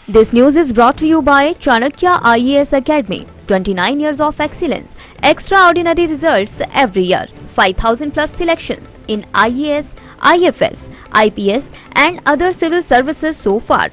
This news is brought to you by Chanakya IAS Academy. 29 years of excellence, extraordinary results every year. 5,000 plus selections in IAS, IFS, IPS and other civil services so far.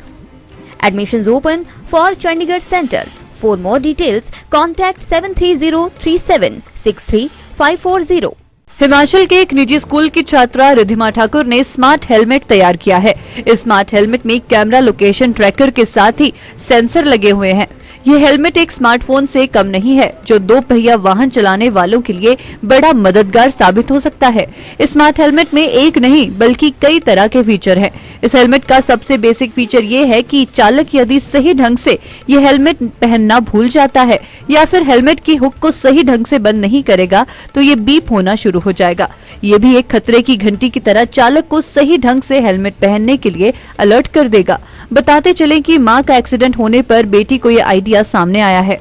Admissions open for Chandigarh Center. For more details, contact 7303763540. Himachal के एक निजी school की छात्रा रिधिमा ठाकुर ने smart helmet तैयार किया है। इस स्मार्ट हेलमेट में कैमरा लोकेशन ट्रैकर के साथ ही सेंसर लगे हुए हैं। ये हेलमेट एक स्मार्टफोन से कम नहीं है, जो दो पहिया वाहन चलाने वालों के लिए बड़ा मददगार साबित हो सकता है। इस स्मार्ट हेलमेट में एक नहीं बल्कि कई तरह के फीचर हैं। इस हेलमेट का सबसे बेसिक फीचर ये है कि चालक यदि सही ढंग से ये हेलमेट पहनना भूल जाता है या फिर हेलमेट की हुक को सही ढंग से बंद नहीं करेगा तो ये बीप होना शुरू हो जाएगा। ये भी एक खतरे की घंटी की तरह चालक को सही ढंग से हेलमेट पहनने के लिए अलर्ट कर देगा। बताते चलें कि मां का एक्सीडेंट होने पर बेटी को ये आइडिया सामने आया है।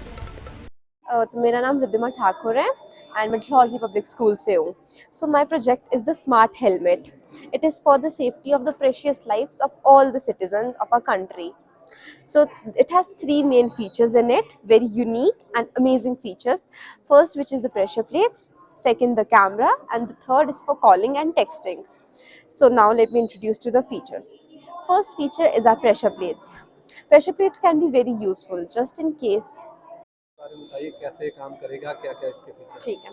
तो मेरा नाम रिधिमा ठाकुर है एंड मैं डलहौजी पब्लिक स्कूल से हूँ। So my project is the smart helmet. It is for the safety of the precious lives of all the citizens of our country. So it has three main features in it, very unique and amazing features. First, which is the pressure plates. Second, the camera, and the third is for calling and texting. So now let me introduce to the features. First feature is our pressure plates. Pressure plates can be very useful just in case. बताइए कैसे काम करेगा, क्या-क्या इसके feature. ठीक है,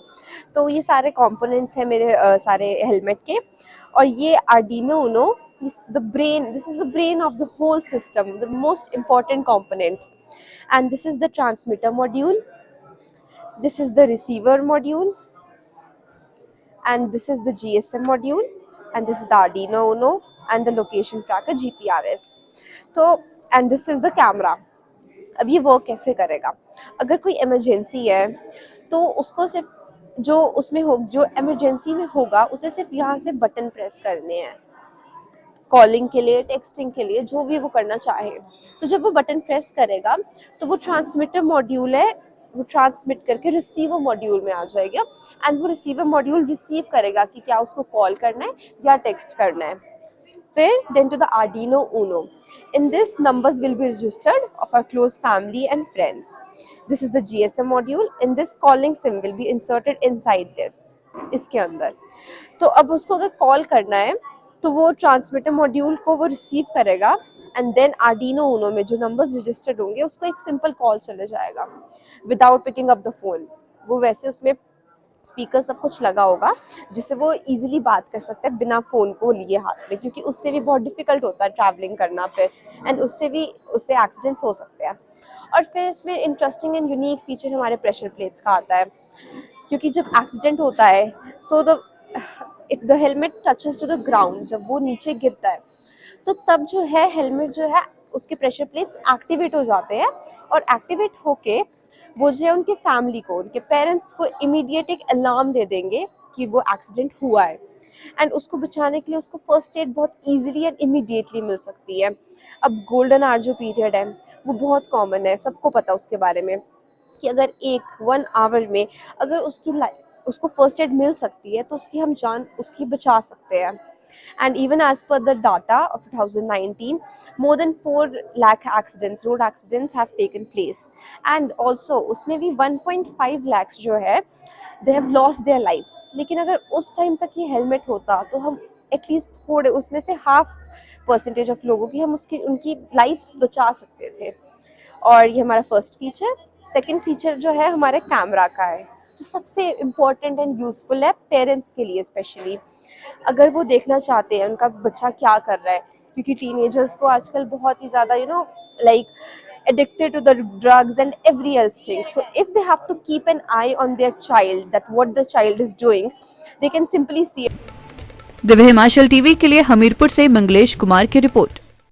तो ये सारे कंपोनेंट्स हैं मेरे सारे हेलमेट के, और ये Arduino Uno, this is the brain of the whole system, the most important component. And this is the transmitter module, this is the receiver module, and this is the GSM module, and this is the Arduino Uno and the location tracker GPRS. तो and this is the camera. अब ये work कैसे करेगा? अगर कोई emergency है तो उसको सिर्फ जो इमरजेंसी में होगा उसे सिर्फ यहाँ से बटन प्रेस करने हैं, कॉलिंग के लिए, टेक्सटिंग के लिए, जो भी वो करना चाहे। तो जब वो बटन प्रेस करेगा तो वो ट्रांसमीटर मॉड्यूल है, वो ट्रांसमिट करके रिसीवर मॉड्यूल में आ जाएगा एंड वो रिसीवर मॉड्यूल रिसीव करेगा कि क्या उसको कॉल करना है या टेक्स्ट करना है। फिर then to the Arduino Uno. In this, numbers will be registered of our close family and friends. This is the GSM module. In this, calling SIM will be inserted inside this. इसके अंदर तो अब उसको अगर call करना है तो वो ट्रांसमीटर मॉड्यूल को वो रिसीव करेगा एंड देन Arduino Uno में जो नंबर्स रजिस्टर्ड होंगे उसको एक सिंपल कॉल चले जाएगा without picking up the phone. वो वैसे उसमें स्पीकर सब कुछ लगा होगा जिससे वो इजीली बात कर सकता है बिना फ़ोन को लिए हाथ में, क्योंकि उससे भी बहुत डिफ़िकल्ट होता है ट्रैवलिंग करना फिर, एंड उससे एक्सीडेंट्स हो सकते हैं। और फिर इसमें इंटरेस्टिंग एंड यूनिक फीचर हमारे प्रेशर प्लेट्स का आता है, क्योंकि जब एक्सीडेंट होता है तो the helmet touches to the ground, जब वो नीचे गिरता है तो तब जो है हेलमेट जो है उसके प्रेशर प्लेट्स एक्टिवेट हो जाते हैं, और एक्टिवेट होके वो जो है उनके फैमिली को, उनके पेरेंट्स को इमीडिएट एक अलार्म दे देंगे कि वो एक्सीडेंट हुआ है, एंड उसको बचाने के लिए उसको फर्स्ट एड बहुत इजीली एंड इमीडिएटली मिल सकती है। अब गोल्डन आवर जो पीरियड है वो बहुत कॉमन है, सबको पता उसके बारे में कि अगर 1 आवर में अगर उसको फर्स्ट एड मिल सकती है तो उसकी हम जान उसकी बचा सकते हैं। And even as per the data of 2019, more than 4 lakh road accidents have taken place, and also उसमें भी 1.5 lakhs जो है they have lost their lives। लेकिन अगर उस टाइम तक ये हेलमेट होता तो हम एटलीस्ट थोड़े उसमें से 0.5% ऑफ लोगों की हम उनकी लाइफ्स बचा सकते थे। और ये हमारा फर्स्ट फीचर। सेकंड फीचर जो है हमारे कैमरा का है, जो सबसे इम्पोर्टेंट एंड यूजफुल है पेरेंट्स के लिए स्पेशली, अगर वो देखना चाहते हैं उनका बच्चा क्या कर रहा है, क्योंकि टीनेजर्स को आजकल बहुत ही ज़्यादा like addicted to the drugs and every else thing. So if they have to keep an eye on their child, that what the child is doing, they can simply see it. Divya Himachal TV के लिए हमीरपुर से मंगलेश कुमार की report.